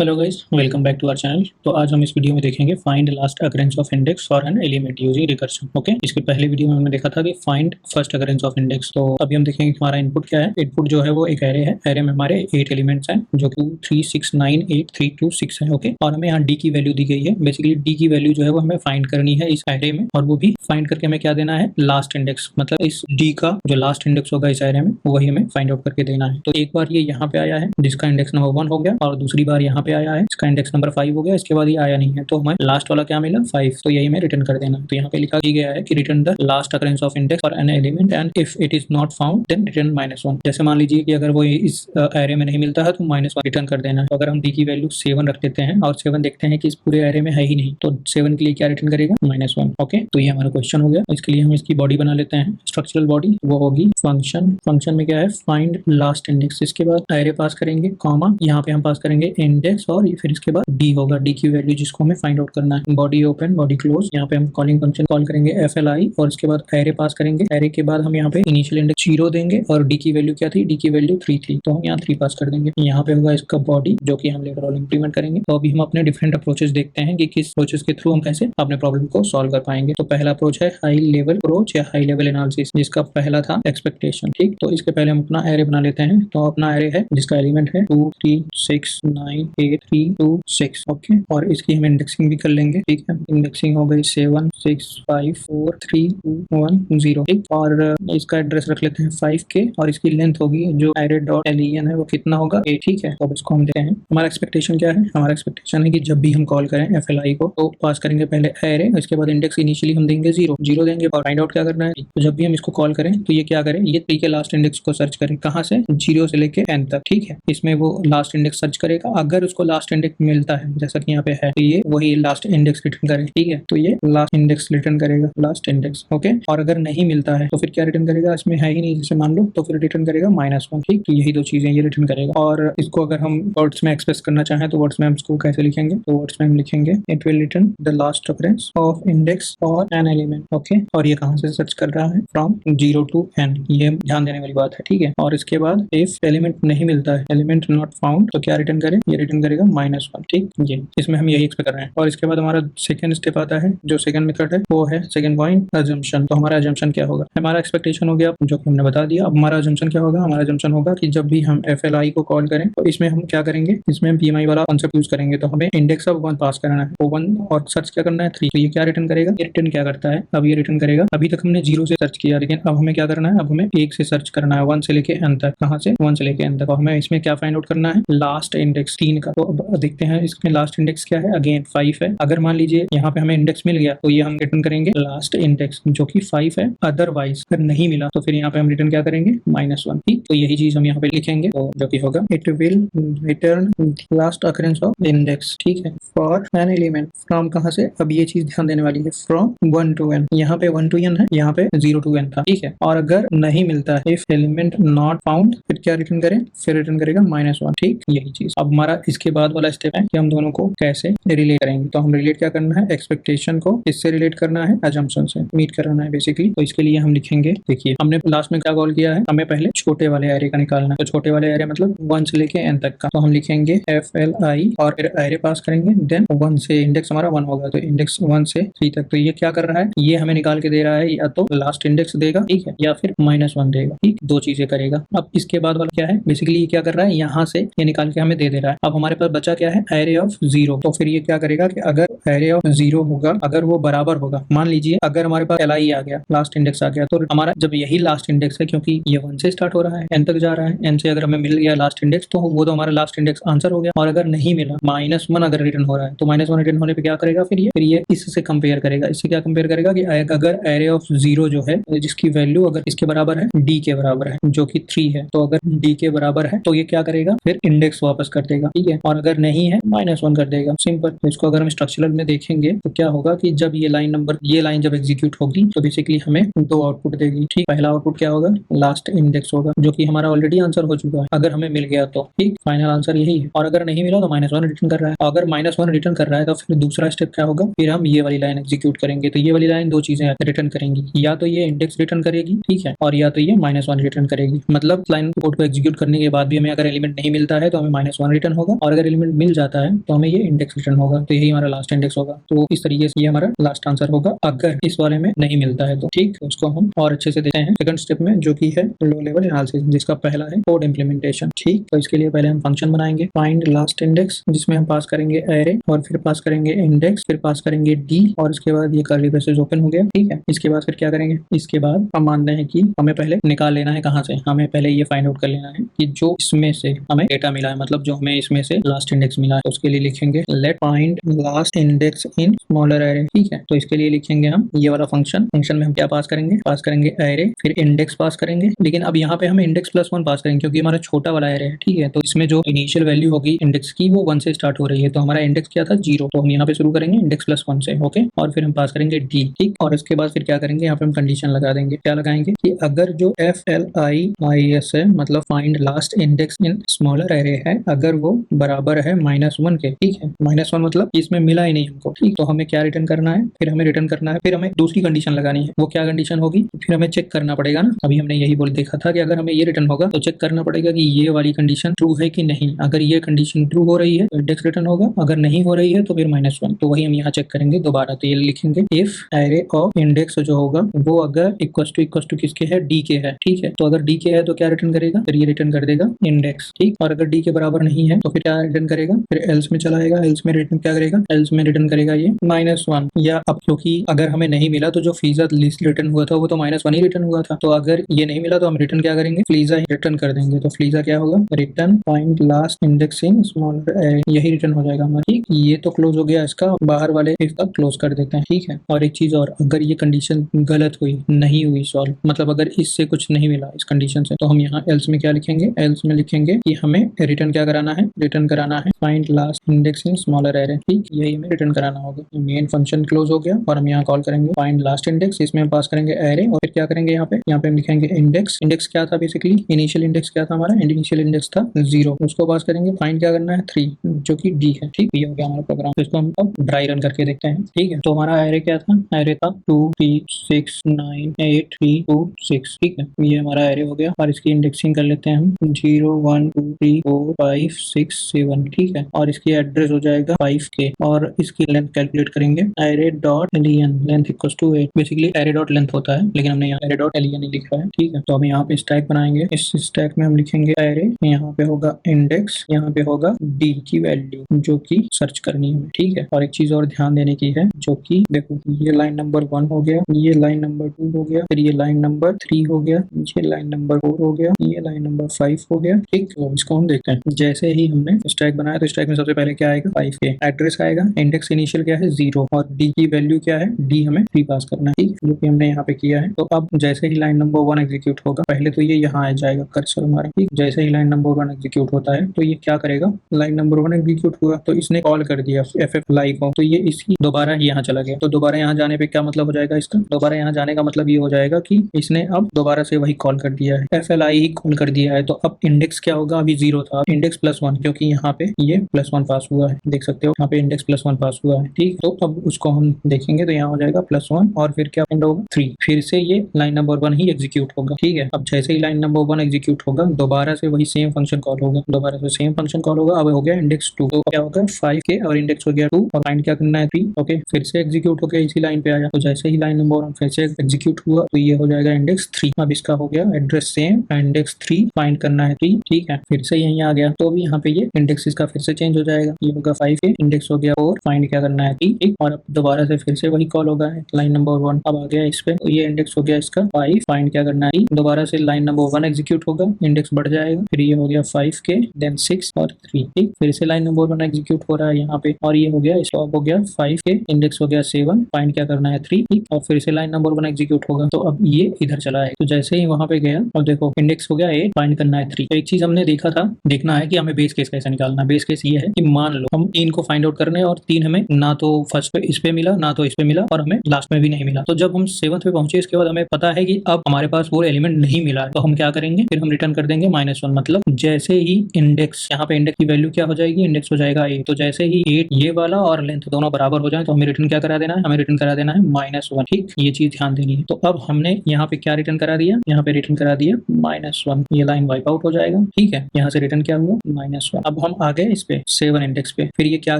Hello guys, welcome back to our channel. तो आज हम इस वीडियो में देखेंगे find last occurrence of index for an element using recursion. Okay, इसके पहले वीडियो में हमने देखा था कि find first occurrence of index. तो अभी हम देखेंगे कि हमारा इनपुट क्या है। इनपुट जो है वो एक एरे है। एरे में हमारे 8 एलिमेंट्स हैं जो कि 2 3 6 9 8 3 2 6 है। ओके, और हमें यहाँ डी की वैल्यू दी गई है। बेसिकली डी की वैल्यू जो है वो हमें फाइंड करनी है इस एरे में, और वो भी फाइंड करके हमें क्या देना है, लास्ट इंडेक्स। मतलब इस डी का जो लास्ट इंडेक्स होगा इस एरे में वही हमें फाइंड आउट करके देना है। तो एक बार ये यहाँ पे आया है जिसका इंडेक्स नंबर 1 हो गया, और दूसरी बार यहाँ पे आया है इसका इंडेक्स नंबर 5 हो गया। इसके बाद ये आया नहीं है, तो हमें लास्ट वाला क्या मिला, 5। तो यही हमें रिटर्न कर देना है। तो यहाँ पे लिखा गया है कि return the last occurrence of index for an element and if it is not found then return -1। जैसे मान लीजिए कि अगर वो इस एरे में नहीं मिलता है तो -1 रिटर्न कर देना है। तो अगर हम डी की वैल्यू 7 रख देते हैं और 7 देखते हैं कि इस पूरे एरे में है ही नहीं, तो 7 के लिए क्या रिटर्न करेगा, -1। ओके, तो ये हमारा क्वेश्चन हो गया। इसके लिए हम इसकी बॉडी बना लेते हैं, स्ट्रक्चरल बॉडी। वो होगी फंक्शन। फंक्शन में क्या है, फाइंड लास्ट इंडेक्स। इसके बाद एरे पास करेंगे, कॉमा, यहाँ पे हम पास करेंगे इंडेक्स, और फिर इसके बाद डी होगा, डी की वैल्यू जिसको हमें फाइंड आउट करना है। Body open, body close. यहाँ पे हम कॉलिंग फंक्शन कॉल करेंगे FLI, और इसके बाद एरे पास करेंगे। एरे के बाद हम यहाँ पे इनिशियल इंडेक्स 0 देंगे, और डी की वैल्यू क्या थी, डी की वैल्यू 3 थी, तो हम यहाँ 3 पास कर देंगे। यहाँ पे होगा इसका बॉडी जो कि हम लेटर ऑन इंप्लीमेंट करेंगे। तो अभी हम अपने डिफरेंट अप्रोचेस देखते हैं कि किस अप्रोचेस के थ्रू हम कैसे अपने प्रॉब्लम को सॉल्व कर पाएंगे। तो पहला अप्रोच है हाई लेवल अप्रोच या हाई लेवल एनालिसिस, जिसका पहला था एक्सपेक्टेशन। ठीक, तो इसके पहले हम अपना एरे बना लेते हैं। तो अपना एरे है जिसका एलिमेंट है 2 3 6 9 8 3 2 6। ओके, और इसकी हम इंडेक्सिंग भी कर लेंगे। ठीक है, इंडेक्सिंग हो गई 7 6 5 4 3 2 1 0। ठीक, और इसका एड्रेस रख लेते हैं 5 के, और इसकी लेंथ होगी जो array.len है वो कितना होगा, 8। ठीक है, तो अब इसको हम देखते हैं हमारा एक्सपेक्टेशन क्या है। हमारा एक्सपेक्टेशन है कि जब भी हम कॉल करें FLI को तो पास करेंगे पहले एरे, इसके बाद इंडेक्स इनिशियली हम देंगे 0 देंगे, और फाइंड आउट क्या करना है। तो जब भी हम इसको कॉल करें तो ये क्या करें, ये 3 के लास्ट इंडेक्स को सर्च करें। कहाँ से, 0 से लेके n तक। ठीक है, इसमें वो लास्ट इंडेक्स सर्च करेगा। अगर उसको लास्ट इंडेक्स मिलता है जैसा कि यहाँ पे है, तो ये वही लास्ट इंडेक्स रिटर्न करेगा। ठीक है, तो ये लास्ट इंडेक्स रिटर्न करेगा, लास्ट इंडेक्स। ओके, और अगर नहीं मिलता है तो फिर क्या रिटर्न करेगा, इसमें है ही नहीं जैसे मान लो, तो फिर रिटर्न करेगा -1। ठीक, तो यही दो चीजें ये रिटर्न करेगा। और इसको अगर हम वर्ड्स में एक्सप्रेस करना चाहें तो वर्ड्स में हम इसको कैसे लिखेंगे, तो वर्ड्स में हम लिखेंगे it will return the last occurrence of index for an element. Okay, और ये कहाँ से सर्च कर रहा है, फ्रॉम 0 to n। ये ध्यान देने वाली बात है। ठीक है, और इसके बाद इफ एलिमेंट नहीं मिलता है, एलिमेंट नॉट फाउंड, तो क्या रिटर्न करे, ये रिटर्न करेगा -1। ठीक, ये इसमें हम यही एक्सपेक्ट कर रहे हैं। और इसके बाद हमारा सेकंड स्टेप आता है, जो सेकंड मेथड है वो है सेकंड पॉइंट अजम्पशन। तो हमारा अजम्पशन क्या होगा, हमारा एक्सपेक्टेशन हो गया जो कि हमने बता दिया। अब हमारा अजम्पशन क्या होगा, हमारा अजम्पशन होगा कि जब भी हम FLI को कॉल करें तो इसमें हम क्या करेंगे, इसमें हम PMI वाला कॉन्सेप्ट यूज करेंगे। तो हमें इंडेक्स ऑफ 1 पास करना है, तो 1, और सर्च क्या करना है, 3। तो ये क्या रिटर्न करेगा, ये रिटर्न क्या करता है, अब ये रिटर्न करेगा, अभी तक हमने 0 से सर्च किया, लेकिन अब हमें क्या करना है, अब हमें 1 से सर्च करना है, 1 से लेके n तक। कहाँ से, 1 से लेके n तक। और हमें इसमें क्या फाइंड आउट करना है, लास्ट इंडेक्स 3 का। तो अब देखते हैं इसमें लास्ट इंडेक्स क्या है, अगेन 5 है। अगर मान लीजिए यहाँ पे हमें इंडेक्स मिल गया तो ये हम रिटर्न करेंगे लास्ट इंडेक्स जो कि 5 है। अदरवाइज अगर नहीं मिला तो फिर यहाँ पे हम रिटर्न क्या करेंगे, -1। ठीक, तो यही चीज हम यहाँ पे लिखेंगे, तो जो कि होगा it will return last occurrence of index. ठीक है, फॉर एन एलिमेंट फ्रॉम, कहाँ से, अब ये चीज ध्यान देने वाली है, फ्रॉम 1 to n। यहाँ पे 1 to n है, यहाँ पे 0 to n था। ठीक है, और अगर नहीं मिलता है, इफ एलिमेंट नॉट फाउंड, फिर क्या रिटर्न करें, फिर रिटर्न करेगा -1। ठीक, यही चीज। अब हमारा इसके बाद वाला स्टेप है कि हम दोनों को कैसे रिलेट करेंगे। तो हम रिलेट क्या करना है, एक्सपेक्टेशन को इससे रिलेट करना है, अजम्पशन से मीट करना है बेसिकली। तो इसके लिए हम लिखेंगे, देखिए हमने लास्ट में क्या कॉल किया है, हमें पहले छोटे वाले एरे का निकालना है। तो छोटे वाले एरे मतलब 1 से लेके n तक का। तो हम लिखेंगे FLI, और फिर एरे पास करेंगे, देन 1 से, इंडेक्स हमारा 1 होगा, तो इंडेक्स 1 से 3 तक। तो ये क्या कर रहा है, ये हमें निकाल के दे रहा है, या तो लास्ट इंडेक्स देगा, ठीक है, या फिर -1 देगा। ठीक, दो चीजें करेगा। अब इसके बाद वाला क्या है, बेसिकली ये क्या कर रहा है, यहाँ से ये निकाल के हमें दे दे रहा है। अब हमारे पास बचा क्या है, एरे ऑफ 0। तो फिर ये क्या करेगा कि अगर एरे ऑफ 0 होगा, अगर वो बराबर होगा, मान लीजिए अगर हमारे पास LI आ गया, लास्ट इंडेक्स आ गया, तो हमारा जब यही लास्ट इंडेक्स है, क्योंकि ये 1 से स्टार्ट हो रहा है, n तक जा रहा है, n से अगर हमें मिल गया लास्ट इंडेक्स तो वो तो हमारा लास्ट इंडेक्स आंसर हो गया। और अगर नहीं मिला, -1 अगर रिटर्न हो रहा है, तो -1 रिटर्न होने पे क्या करेगा, फिर ये इससे कंपेयर करेगा। इससे क्या कंपेयर करेगा कि अगर एरे ऑफ 0 जो है, जिसकी वैल्यू अगर इसके बराबर है, d के बराबर है, जो कि 3 है, तो अगर d के बराबर है तो ये क्या करेगा, फिर इंडेक्स वापस कर देगा। ठीक है, और अगर नहीं है, -1 कर देगा, सिंपल। तो इसको अगर हम स्ट्रक्चरल में देखेंगे तो क्या होगा कि जब ये लाइन जब एग्जीक्यूट होगी तो बेसिकली हमें 2 आउटपुट देगी। ठीक, पहला आउटपुट क्या होगा, लास्ट इंडेक्स होगा, जो कि हमारा ऑलरेडी आंसर हो चुका है, अगर हमें मिल गया तो। ठीक, फाइनल आंसर यही है। और अगर नहीं मिला तो -1 रिटर्न कर रहा है। अगर -1 रिटर्न कर रहा है तो फिर दूसरा स्टेप क्या होगा, फिर हम ये वाली लाइन एग्जीक्यूट करेंगे। तो ये वाली लाइन दो चीजें रिटर्न करेंगी, या तो ये इंडेक्स रिटर्न करेगी, ठीक है, और या तो ये -1 रिटर्न करेगी। मतलब लाइन कोड को एग्जीक्यूट करने के बाद भी हमें अगर एलिमेंट नहीं मिलता है तो हमें -1 रिटर्न होगा, और और अगर एलिमेंट मिल जाता है तो हमें ये इंडेक्स रिटर्न होगा, तो यही हमारा लास्ट इंडेक्स होगा। तो इस तरीके से ये हमारा लास्ट आंसर होगा अगर इस वाले में नहीं मिलता है तो। ठीक, उसको हम और अच्छे से देखते हैं सेकंड स्टेप में, जो कि है लो लेवल एनालिसिस, जिसका पहला है कोड इंप्लीमेंटेशन। ठीक, तो इसके लिए पहले हम फंक्शन बनाएंगे फाइंड लास्ट इंडेक्स, जिसमें हम पास करेंगे एरे और फिर पास करेंगे इंडेक्स, फिर पास करेंगे डी और उसके बाद ये कर्ली ब्रेसेस ओपन हो गया। ठीक है, इसके बाद फिर क्या करेंगे, इसके बाद हम मानते हैं कि हमें पहले निकाल लेना है कहाँ से, हमें पहले ये फाइंड आउट कर लेना है कि जो इसमें से हमें डेटा मिला है, मतलब जो हमें इसमें से लास्ट इंडेक्स मिला है, तो उसके लिए लिखेंगे let find last index in smaller array. ठीक है, तो इसके लिए लिखेंगे हम ये वाला फंक्शन में हम क्या पास करेंगे एरे, फिर इंडेक्स पास करेंगे, लेकिन अब यहाँ पे हम इंडेक्स प्लस 1 पास करेंगे क्योंकि हमारा छोटा वाला एरे है। ठीक है, तो इसमें जो इनिशियल वैल्यू होगी इंडेक्स की वो 1 से स्टार्ट हो रही है, तो हमारा इंडेक्स क्या था 0, तो हम यहाँ पे शुरू करेंगे इंडेक्स प्लस 1 से। ओके, और फिर हम पास करेंगे डी। ठीक, और उसके बाद फिर क्या करेंगे, यहाँ पे हम कंडीशन लगा देंगे। क्या लगाएंगे कि अगर जो FLIIS है, मतलब find last index in smaller array है, अगर वो बराबर है -1 के। ठीक है, -1 मतलब इसमें मिला ही नहीं हमको। ठीक, तो हमें क्या रिटर्न करना है, फिर हमें रिटर्न करना है, फिर हमें दूसरी कंडीशन लगानी है। वो क्या कंडीशन होगी, फिर हमें चेक करना पड़ेगा ना, अभी हमने यही बोल देखा था कि अगर हमें ये रिटर्न होगा तो चेक करना पड़ेगा कि ये वाली कंडीशन ट्रू है कि नहीं। अगर ये कंडीशन ट्रू हो रही है तो इंडेक्स रिटर्न होगा, अगर नहीं हो रही है तो फिर -1। तो वही हम यहाँ चेक करेंगे दोबारा, तो ये लिखेंगे इफ एरे ऑफ इंडेक्स जो होगा वो अगर इक्वल टू किसके है, डी के है। ठीक है, तो अगर डी के है तो क्या रिटर्न करेगा, फिर ये रिटर्न कर देगा इंडेक्स। ठीक, और अगर डी के बराबर नहीं है तो फिर क्या रिटर्न करेगा, फिर एल्स में चला आएगा, एल्स में रिटर्न क्या करेगा, एल्स में रिटर्न करेगा ये -1। या अब क्योंकि अगर हमें नहीं मिला तो जो फीजा लिस्ट रिटर्न हुआ था वो तो -1 ही रिटर्न हुआ था, तो अगर ये नहीं मिला तो हम रिटर्न क्या करेंगे, फ्लीजा ही रिटर्न कर देंगे। तो फ्लीजा क्या होगा, return find last index in smaller array, यही रिटर्न हो जाएगा हमारा। ठीक, ये तो क्लोज हो गया इसका, बाहर वाले इसका क्लोज कर देते हैं। ठीक है, और एक चीज और, अगर ये कंडीशन गलत हुई, नहीं हुई सॉल्व, मतलब अगर इससे कुछ नहीं मिला इस कंडीशन से, तो हम यहाँ एल्स में क्या लिखेंगे, एल्स में लिखेंगे कि हमें रिटर्न क्या कराना है, रिटर्न कराना है find last index in smaller array. ठीक, यही हमें रिटर्न कराना होगा। मेन फंक्शन क्लोज हो गया और हम यहाँ कॉल करेंगे फाइंड लास्ट इंडेक्स, इसमें हम पास करेंगे एरे और फिर क्या करेंगे, यहाँ पे हम लिखेंगे इंडेक्स। इंडेक्स क्या था बेसिकली, इनिशियल इंडेक्स क्या था हमारा, इनिशियल इंडेक्स था 0, उसको पास करेंगे। फाइंड क्या करना है 3, जो कि डी है। ठीक, ये हो गया हमारा प्रोग्राम। तो इसको हम अब ड्राई रन करके देखते हैं। ठीक है, तो हमारा एरे क्या था, एरे था 2 3 6 9 8 3 2 6। ठीक है, ये हमारा एरे हो गया और इसकी इंडेक्सिंग कर लेते हैं हम 0 1 2 3 4 5 6 7। ठीक है, और इसकी एड्रेस हो जाएगा 5 के और इसकी लेंथ कैलकुलेट करेंगे, array dot alien length equals to 8। Basically array dot length होता है, लेकिन हमने यहाँ एरे डॉट एलियन ही लिखा है। ठीक है, तो हम यहाँ पे स्टैक बनाएंगे। इस स्टैक में हम लिखेंगे एरे, यहाँ पे होगा इंडेक्स, यहाँ पे होगा डी की वैल्यू जो कि सर्च करनी है। ठीक है, और एक चीज और ध्यान देने की है, जो कि देखो ये लाइन नंबर 1 हो गया, ये लाइन नंबर 2 हो गया, फिर ये लाइन नंबर 3 हो गया, ये लाइन नंबर 4 हो गया, ये लाइन नंबर 5 हो गया। ठीक, तो इसको हम देखते हैं। जैसे ही हमने स्टैक बनाया तो स्टैक में सबसे पहले क्या आएगा, 5 के एड्रेस आएगा, इंडेक्स इनिशियल क्या है 0 और डी की वैल्यू क्या है, डी हमें 3 पास करना है। ठीक, जो कि हमने यहाँ पे किया है। तो अब जैसे ही लाइन नंबर 1 एग्जीक्यूट होगा, पहले तो ये यहाँ आ जाएगा कर्सर हमारा। ठीक, जैसे ही लाइन नंबर 1 एग्जीक्यूट होता है तो ये क्या करेगा, लाइन नंबर 1 एग्जीक्यूट हुआ तो इसने कॉल कर दिया FFLI को, तो ये इसकी दोबारा यहाँ चला गया। तो दोबारा यहाँ जाने पे क्या मतलब हो जाएगा इसका, दोबारा यहाँ जाने का मतलब ये हो जाएगा कि इसने अब दोबारा से वही कॉल कर दिया है, FLI ही कॉल कर दिया है। तो अब इंडेक्स क्या होगा, अभी 0 था, इंडेक्स +1, क्योंकि यहाँ पे ये +1 पास हुआ है, देख सकते हो यहाँ पे इंडेक्स +1 पास हुआ है। ठीक, तो अब उसको हम देखेंगे तो यहाँ हो जाएगा +1 और फिर क्या होगा 3, फिर से ये लाइन नंबर 1 ही एग्जीक्यूट होगा। ठीक है, अब जैसे ही लाइन नंबर 1 एग्जीक्यूट होगा दोबारा से वही सेम फंक्शन कॉल होगा, दोबारा से सेम फंक्शन कॉल होगा। अब हो गया इंडेक्स 2, तो क्या होगा 5 के और इंडेक्स हो गया 2 और फाइंड क्या करना है 3। ओके, फिर से एग्जीक्यूट होकर इसी लाइन पे आया, तो जैसे ही लाइन नंबर 1 फिर से एग्जीक्यूट हुआ तो ये हो जाएगा इंडेक्स 3। अब इसका हो गया एड्रेस सेम, इंडेक्स 3 फाइंड करना है 3। ठीक है, फिर से यहीं आ गया, तो अभी यहाँ पे ये इंडेक्स इसका फिर से चेंज हो जाएगा, ये होगा 5 के, इंडेक्स हो गया 4, फाइंड क्या करना है 3। ठीक, और अब दोबारा से फिर से वही कॉल होगा लाइन नंबर 1, अब आ गया इस पे, तो ये इंडेक्स हो गया इसका 5, फाइंड क्या करना है 3। दोबारा से लाइन नंबर 1 एग्जीक्यूट होगा, इंडेक्स बढ़ जाएगा, फिर ये हो गया 5 के, देन 6 और 3। ठीक, फिर से लाइन नंबर 1 एग्जीक्यूट हो रहा है यहाँ पे और ये हो गया स्टॉप हो गया 5 के, इंडेक्स हो गया 7, फाइंड क्या करना है 3। ठीक, और फिर से लाइन नंबर 1 एग्जीक्यूट होगा, तो अब ये इधर चला है, तो जैसे ही वहां पे गया अब देखो इंडेक्स हो गया 8, फाइंड करना है 3। तो एक चीज हमने देखना है कि हमें बेस केस कैसे निकालना। बेस केस ये है कि मान लो हम 3 को फाइंड आउट करने हैं और 3 हमें ना तो फर्स्ट पे इस पे मिला, ना तो इस पे मिला और हमें लास्ट में भी नहीं मिला। तो जब हम 7th पे पहुंचे इसके बाद हमें पता है कि अब हमारे पास वो एलिमेंट नहीं मिला है, तो हम क्या करेंगे, फिर हम रिटर्न कर देंगे -1। मतलब जैसे ही इंडेक्स, यहाँ पे इंडेक्स की वैल्यू क्या हो जाएगी, इंडेक्स हो जाएगा 8, तो जैसे ही 8 ये वाला और लेंथ दोनों बराबर हो जाए तो हमें रिटर्न क्या करा देना है, हमें रिटर्न करा देना है -1। ठीक, ये चीज ध्यान देनी है। तो अब हमने यहाँ पे क्या रिटर्न करा दिया, यहाँ पे रिटर्न करा दिया -1, ये लाइन वाइप आउट हो जाएगा। ठीक है, यहाँ से रिटर्न क्या हुआ -1। अब अब हम आ गए इस पे 7 इंडेक्स पे। फिर ये क्या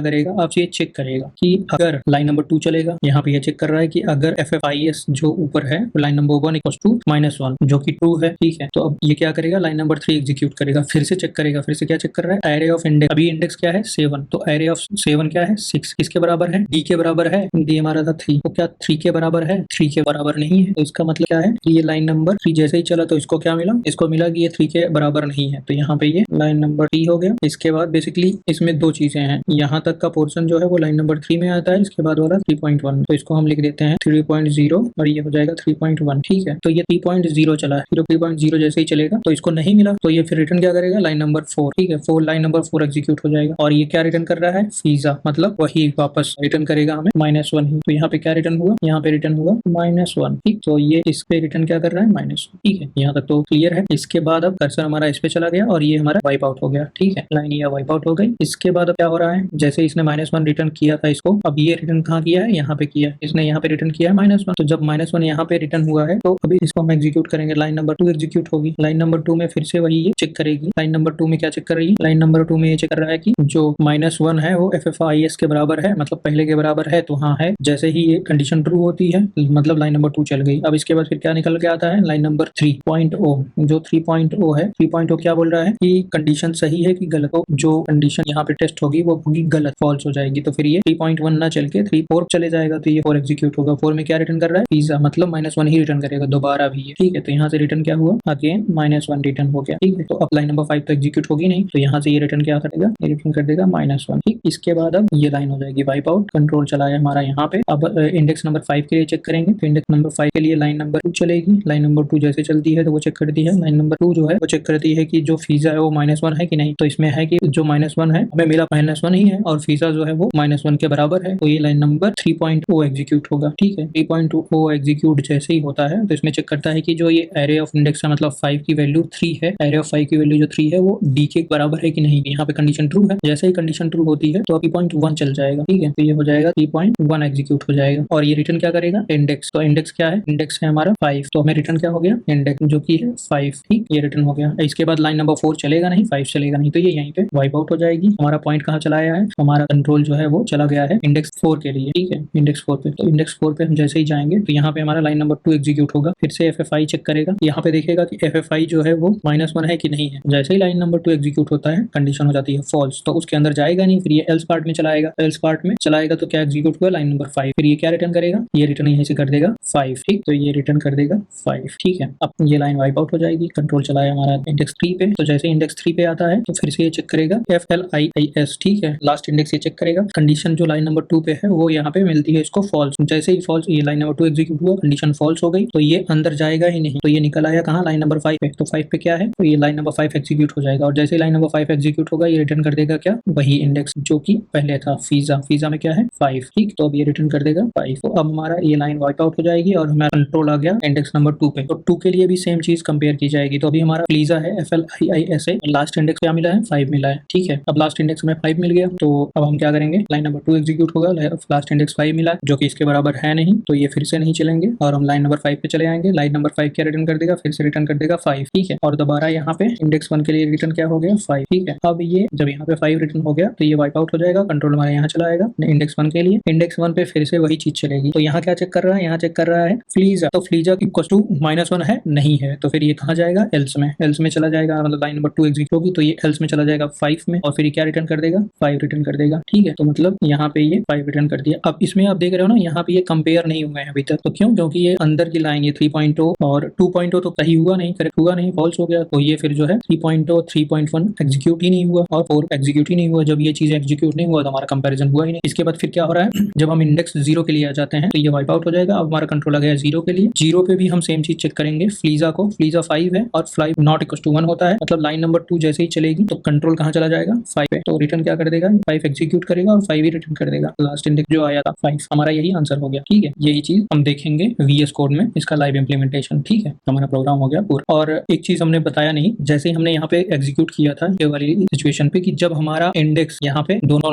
करेगा, अब ये चेक करेगा कि अगर लाइन नंबर 2 चलेगा, यहाँ पे ये चेक कर रहा है कि अगर FFIS जो ऊपर है लाइन नंबर 1 इक्वल टू -1 जो कि ट्रू है, ठीक है। तो अब ये क्या करेगा, लाइन नंबर 3 एग्जीक्यूट करेगा, फिर से चेक करेगा। फिर से क्या चेक कर रहा है, एरे ऑफ इंडेक्स, अभी इंडेक्स क्या है 7, तो एरे ऑफ 7 क्या है 6, किसके बराबर है, डी के बराबर है, डी हमारा था 3, तो क्या 3 के बराबर है, 3 के बराबर नहीं है। तो इसका मतलब क्या है, ये लाइन नंबर 3 जैसे ही चला तो इसको क्या मिला, इसको मिला कि ये 3 के बराबर नहीं है, तो यहाँ पे ये लाइन नंबर 3 हो गया। इसके बाद बेसिकली इसमें दो चीजें हैं, यहाँ तक का पोर्शन जो है वो लाइन नंबर 3 में आता है, इसके बाद वाला 3.1, तो इसको हम लिख देते हैं 3.0 और ये हो जाएगा 3.1, ठीक है। तो ये 3.0 चला है, 3.0 जैसे ही चलेगा तो इसको नहीं मिला, तो ये फिर रिटर्न क्या करेगा, लाइन नंबर 4, ठीक है। लाइन नंबर 4 एग्जीक्यूट हो जाएगा और ये क्या रिटर्न कर रहा है, पिज्जा, मतलब वही वापस रिटर्न करेगा हमें -1 ही। तो यहाँ पे क्या रिटर्न हुआ, यहाँ पे रिटर्न हुआ -1, ठीक। तो ये इस पे रिटर्न क्या कर रहा है, -1, ठीक है। यहाँ तक तो क्लियर है। इसके बाद अब कर्सर हमारा इस पे चला गया और ये हमारा वाइप आउट हो गया, ठीक है। लाइन ये वाइप आउट हो गई। इसके बाद अब क्या हो रहा है, जैसे इसने -1 रिटर्न किया था इसको, अब ये रिटर्न कहाँ किया है, यहाँ पे किया है, इसने यहाँ पे रिटर्न किया है -1। तो जब -1 यहाँ पे रिटर्न हुआ है तो अभी इसको हम एग्जीक्यूट करेंगे, लाइन नंबर 2 एग्जीक्यूट होगी। लाइन नंबर 2 में फिर से वही ये चेक करेगी। लाइन नंबर 2 में क्या चेक कर रही है, लाइन नंबर 2 में ये चेक कर रहा है कि जो -1 है वो FFIS के बराबर है, मतलब पहले के बराबर है, तो हाँ है। जैसे ही ये कंडीशन ट्रू होती है मतलब लाइन नंबर 2 चल गई। अब इसके बाद फिर क्या निकल के आता है, लाइन नंबर 3.0, जो 3.0 है, 3.0 क्या बोल रहा है कि कंडीशन सही है कि गलत हो, जो कंडीशन यहाँ पे टेस्ट होगी वो होगी गलत, फॉल्स हो जाएगी। तो फिर ये 3.1 ना चल के 3.4 चले जाएगा, तो ये 4 एग्जीक्यूट होगा। 4 में क्या रिटर्न कर रहा है, पिज्जा, मतलब -1 ही रिटर्न करेगा दोबारा भी ये, ठीक है। तो यहाँ से रिटर्न क्या हुआ, अगेन -1 रिटर्न हो गया, ठीक है। तो अब लाइन नंबर 5 तो एग्जीक्यूट होगी नहीं, तो यहाँ से ये रिटर्न क्या करेगा, ये रिटर्न कर देगा -1, ठीक। इसके बाद अब ये लाइन हो जाएगी वाइप आउट। कंट्रोल चला है हमारा यहाँ पे। अब इंडेक्स नंबर 5 के लिए चेक करेंगे, तो इंडेक्स नंबर 5 के लिए लाइन नंबर 2 चलेगी। लाइन नंबर 2 जैसे चलती है तो वो चेक करती है, लाइन नंबर 2 जो है वो चेक करती है कि जो पिज्जा है वो -1 है कि नहीं। तो इसमें है कि जो -1 है हमें मिला -1 ही है और पिज्जा जो है वो -1 के बराबर है, तो ये लाइन नंबर 3.0 एग्जीक्यूट होगा, ठीक है। 3.0 एग्जीक्यूट जैसे ही होता है तो इसमें चेक करता है कि जो ये एरे ऑफ इंडेक्स है, मतलब 5 की वैल्यू 3 है, एरे ऑफ 5 की वैल्यू जो 3 है वो डी के बराबर है कि नहीं। यहाँ पे कंडीशन ट्रू है, जैसे ही कंडीशन ट्रू होती है तो 3.1 चल जाएगा, ठीक है। तो ये हो जाएगा 3.1 एग्जीक्यूट हो जाएगा और ये रिटर्न क्या करेगा, इंडेक्स। तो इंडेक्स क्या है, इंडेक्स है हमारा 5, तो हमें रिटर्न क्या हो गया, इंडेक्स जो कि है 5, ठीक, ये रिटर्न हो गया। इसके बाद लाइन नंबर 4 चलेगा नहीं, 5 चलेगा नहीं, तो ये यहीं पे वाइप आउट हो जाएगी। हमारा पॉइंट कहाँ चला आया है, हमारा कंट्रोल जो है वो चला गया है इंडेक्स 4 के लिए, ठीक है, इंडेक्स 4 पे। तो इंडेक्स 4 पे हम जैसे ही जाएंगे तो यहाँ पे हमारा लाइन नंबर 2 एग्जीक्यूट होगा। फिर से FFI चेक करेगा, यहाँ पे देखेगा कि FFI जो है वो -1 है कि नहीं है। जैसे ही लाइन नंबर 2 एग्जीक्यूट होता है कंडीशन हो जाती है फॉल्स, तो उसके अंदर जाएगा नहीं, फिर ये एल्स पार्ट में चलाएगा। एल्स पार्ट में चलाएगा तो क्या एग्जीक्यूट हुआ, लाइन नंबर 5। फिर ये क्या रिटर्न करेगा, ये रिटर्न यहीं से कर देगा 5, ठीक। तो ये रिटर्न कर देगा 5, ठीक है। अब ये लाइन वाइप आउट हो जाएगी। कंट्रोल चला है हमारा इंडेक्स 3 पे, तो जैसे इंडेक्स 3 पे आता है तो फिर से ये चेक करेगा FLIIS, ठीक है, लास्ट इंडेक्स ये चेक करेगा। कंडीशन जो लाइन नंबर 2 पे है वो यहाँ पे मिलती है इसको फॉल्स। जैसे ही फॉल्स, ये लाइन नंबर 2 एग्जीक्यूट हुआ, कंडीशन फॉल्स हो गई, तो ये अंदर जाएगा ही नहीं, तो ये निकल आया कहाँ, लाइन नंबर 5 पे। तो 5 पे क्या है, तो ये लाइन नंबर 5 एग्जीक्यूट हो जाएगा और जैसे ही लाइन नंबर 5 एग्जीक्यूट होगा ये रिटर्न कर देगा क्या, वही इंडेक्स जो कि पहले था, पिज्जा में क्या है 5, ठीक। तो अब ये रिटर्न कर देगा 5। तो अब हमारा ये लाइन वाइप आउट हो जाएगी और हमारा कंट्रोल आ गया इंडेक्स नंबर 2 पे। तो 2 के लिए भी सेम चीज कंपेयर की जाएगी। तो अभी हमारा पिज्जा है FLIIS, लास्ट इंडेक्स क्या मिला है, 5 मिला है, ठीक है। अब लास्ट इंडेक्स में 5 मिल गया, तो अब हम क्या करेंगे, लाइन नंबर 2 एग्जीक्यूट होगा, लास्ट इंडेक्स 5 मिला जो कि इसके बराबर है नहीं, तो ये फिर से नहीं चलेंगे और हम लाइन नंबर 5 पे चले आएंगे। लाइन नंबर 5 क्या रिटर्न कर देगा, फिर से रिटर्न कर देगा 5, ठीक है। और दोबारा यहाँ पे इंडेक्स 1 के लिए रिटर्न क्या हो गया, 5, ठीक है। अब ये जब यहाँ पे 5 रिटर्न हो गया तो ये वाइप आउट हो जाएगा। कंट्रोल हमारे यहाँ चला आएगा इंडेक्स 1 के लिए। इंडेक्स 1 पे फिर से वही चीज चलेगी। तो यहाँ क्या चेक कर रहा है, यहाँ चेक कर रहा है पिज्जा, तो पिज्जा इक्वल टू -1 है नहीं है, तो फिर ये कहाँ जाएगा, एल्स में। एल्स में चला जाएगा, मतलब लाइन नंबर 2 एग्जीक्यूट होगी तो ये एल्स में चला जाएगा 5 में, और फिर ये क्या रिटर्न कर देगा, 5 रिटर्न कर देगा, ठीक है। तो मतलब यहाँ पे ये 5 रिटर्न कर दिया। अब इसमें आप देख रहे हो ना, यहाँ पे ये कंपेयर नहीं हुए हैं अभी तक। तो क्यों, क्योंकि ये अंदर की लाइन, ये 3.0 और 2.0 तो कहीं हुआ नहीं, करेक्ट हुआ नहीं, फॉल्स हो गया। तो ये फिर जो है 3.0 3.1 एग्जीक्यूट ही नहीं हुआ और 4 एग्जीक्यूट ही नहीं हुआ। जब ये चीज एग्जीक्यूट नहीं हुआ तो हमारा कंपेरिजन हुआ ही नहीं। इसके बाद फिर क्या हो रहा है, जब हम इंडेक्स 0 के लिए आ जाते हैं तो ये वाइप आउट हो जाएगा। अब हमारा कंट्रोल आ गया 0 के लिए। 0 पे भी हम सेम चीज चेक करेंगे, पिज्जा को, पिज्जा 5 है और 5 नॉट इक्वल टू 1 होता है, मतलब लाइन नंबर 2 जैसे ही चलेगी तो कंट्रोल कहाँ चला जाएगा, 5 पे। तो रिटर्न क्या कर देगा, 5 एग्जीक्यूट करेगा और 5 ही रिटर्न कर देगा। लास्ट इंडेक्स जो आया था 5, हमारा यही आंसर हो गया, ठीक है। यही चीज हम देखेंगे VS कोड में, इसका लाइव इंप्लीमेंटेशन, ठीक है। हमारा प्रोग्राम हो गया पूरा। और एक चीज हमने बताया नहीं, जैसे ही हमने यहाँ पे एग्जीक्यूट किया था ये वाली सिचुएशन पे, कि जब हमारा इंडेक्स यहाँ पे दोनों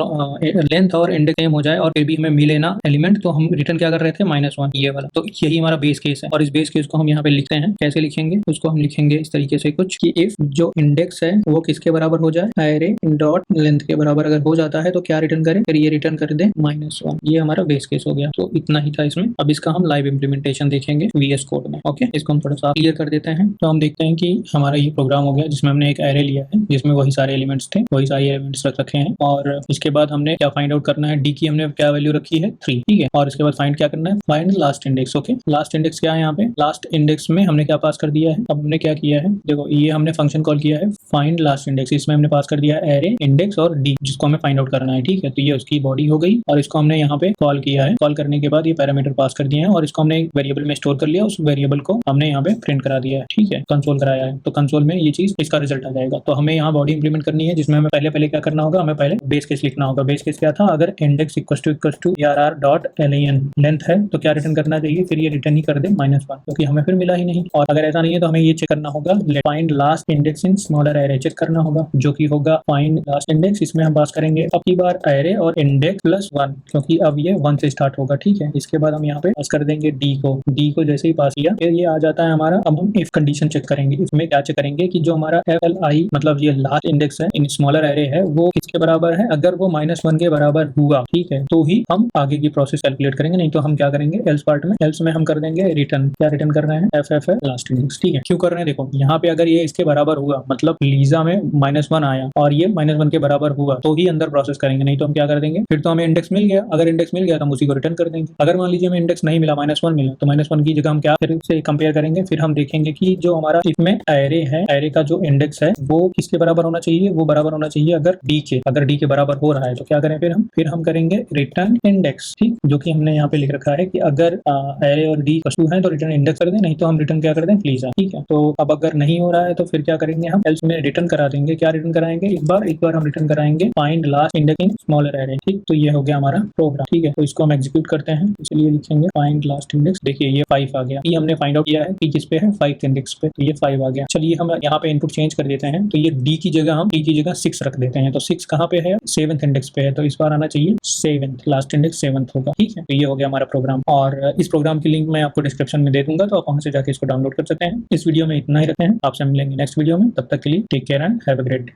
लेंथ और इंडेक्स सेम हो जाए और फिर भी हमें मिले ना एलिमेंट, तो हम रिटर्न क्या कर रहे थे, -1, ये वाला। तो यही हमारा बेस केस है और इस बेस केस को हम यहाँ पे लिखते हैं। कैसे लिखेंगे उसको, हम लिखेंगे इस तरीके से कुछ, कि इफ जो इंडेक्स है वो किसके बराबर हो जाए, एरे डॉट लेंथ के बराबर अगर हो जाता है तो क्या रिटर्न करें, फिर ये रिटर्न कर दे -1। ये हमारा बेस केस हो गया। तो इतना ही था इसमें। अब इसका हम लाइव इम्प्लीमेंटेशन देखेंगे VS कोड में। ओके, इसको हम थोड़ा सा क्लियर कर देते हैं। तो हम देखते हैं कि हमारा ये प्रोग्राम हो गया जिसमें हमने एक एरे लिया है जिसमें वही सारे एलिमेंट्स थे, वही सारे एलिमेंट्स रख रखे हैं। और इसके बाद हमने क्या फाइंड आउट करना है, डी की हमने क्या वैल्यू रखी है 3, ठीक है। और इसके बाद फाइंड क्या करना है, find last index. Okay, last index क्या है यहाँ पे, लास्ट इंडेक्स में हमने क्या पास कर दिया है। अब हमने क्या किया है, देखो ये हमने फंक्शन कॉल किया है फाइंड लास्ट इंडेक्स। इसमें हमने पास कर दिया है एरे इंडेक्स और डी जिसको हमें फाइंड आउट करना है, ठीक है। तो ये उसकी बॉडी हो गई और इसको हमने यहाँ पे कॉल किया है। कॉल करने के बाद ये पैरामीटर पास कर दिए हैं और इसको हमने एक वेरिएबल में स्टोर कर लिया, उस वेरिएबल को हमने यहाँ पे प्रिंट करा दिया है, ठीक है, कंसोल कराया है। तो कंसोल में ये चीज इसका रिजल्ट आ जाएगा। तो हमें यहाँ बॉडी इंप्लीमेंट करनी है जिसमें हमें पहले क्या करना होगा, हमें पहले बेस केस लिखना होगा। बेस केस क्या था, अगर index equal to ARR dot len length है तो क्या रिटर्न करना चाहिए, फिर ये रिटर्न ही कर दे -1 क्योंकि हमें फिर मिला ही नहीं। और अगर ऐसा नहीं है तो हमें ये चेक करना होगा find last index in smaller array, check करना होगा जो कि होगा फाइंड लास्ट इंडेक्स। इसमें हम पास करेंगे अब की बार एरे और इंडेक्स +1 क्योंकि अब ये 1 से स्टार्ट होगा, ठीक है। इसके बाद हम यहाँ पे पास कर देंगे डी को जैसे ही पास किया फिर ये आ जाता है हमारा। अब हम इफ कंडीशन चेक करेंगे। इसमें क्या चेक करेंगे कि जो हमारा FLI मतलब ये लास्ट इंडेक्स है इन स्मॉलर एरे है वो किसके बराबर है, अगर वो -1 के बराबर हुआ, ठीक है, तो ही हम आगे की प्रोसेस कैलकुलेट करेंगे, नहीं तो हम क्या करेंगे एल्स पार्ट में, एल्स में हम कर देंगे रिटर्न। क्या रिटर्न कर रहे हैं, FF लास्ट इंडेक्स, ठीक है। क्यों कर रहे हैं, देखो यहाँ पे अगर ये इसके बराबर हुआ मतलब लीजा में -1 आया और ये -1 के बराबर हुआ तो ही अंदर प्रोसेस करेंगे, नहीं तो हम क्या कर देंगे, फिर तो हमें इंडेक्स मिल गया। अगर इंडेक्स मिल गया तो हम उसी को रिटर्न कर देंगे। अगर मान लीजिए हमें इंडेक्स नहीं मिला, -1 मिला, तो -1 की जगह हम क्या फिर से कंपेयर करेंगे। फिर हम देखेंगे कि जो हमारा इसमें एरे है, एरे का जो इंडेक्स है वो किसके बराबर होना चाहिए, वो बराबर होना चाहिए अगर डी के बराबर हो रहा है तो क्या करें, फिर हम करेंगे रिटर्न इंडेक्स, ठीक, जो कि हमने यहाँ पे लिख रखा है कि अगर एरे और डी कशु है तो रिटर्न इंडेक्स कर दें, नहीं तो हम रिटर्न क्या कर दें प्लीज, ठीक है। तो अब अगर नहीं हो रहा है तो फिर क्या करेंगे, हम एल्स में रिटर्न करा देंगे। क्या रिटर्न कराएंगे, एक बार हम रिटर्न कराएंगे find last index in smaller array, ठीक। तो ये हो गया हमारा प्रोग्राम, ठीक है। तो इसको हम एग्जीक्यूट करते हैं, इसलिए लिखेंगे फाइंड लास्ट इंडेक्स। देखिए ये 5 आ गया, ये हमने फाइंड आउट किया है कि किस पे है 5 इंडेक्स पे, तो ये 5 आ गया। चलिए हम यहाँ पे इनपुट चेंज कर देते हैं, तो ये डी की जगह 6 रख देते हैं। तो 6 कहाँ पे है, 7th इंडेक्स पे है, तो इस बार आना चाहिए 7th, लास्ट इंडेक्स 7th होगा, ठीक है। तो ये हो गया हमारा प्रोग्राम और इस प्रोग्राम की लिंक मैं आपको डिस्क्रिप्शन में दे दूंगा, तो आप वहां से जाके इसको डाउनलोड कर सकते हैं। इस वीडियो में इतना ही रखते हैं, आपसे मिलेंगे नेक्स्ट वीडियो में। तब तक के लिए take care and have a great day.